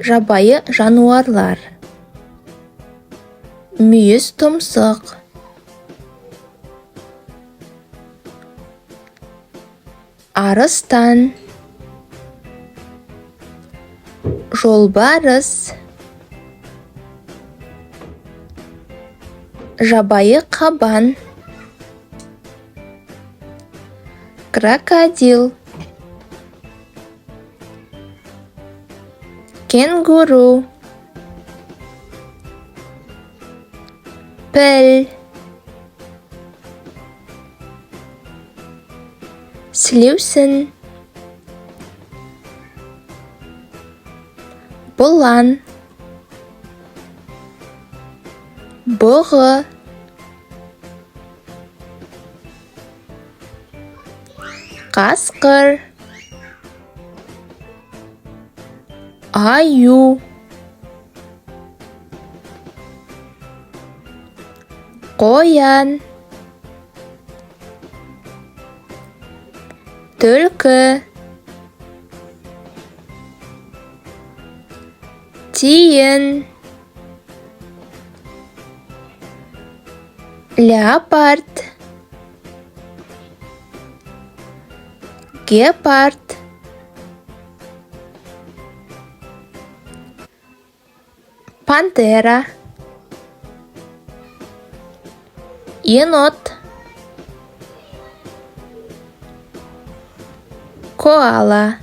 Жабайы жануарлар. Мүйіз тұмсық. Арыстан. Жолбарыс. Жабайы қабан. Крокодил. Кенгуру. Піл. Сілеусін. Бұлан. Бұғы. Қасқыр. Аю. Қоян. Түлкі. Тиін. Леопард. Гепард. Пантера. Енот. Коала.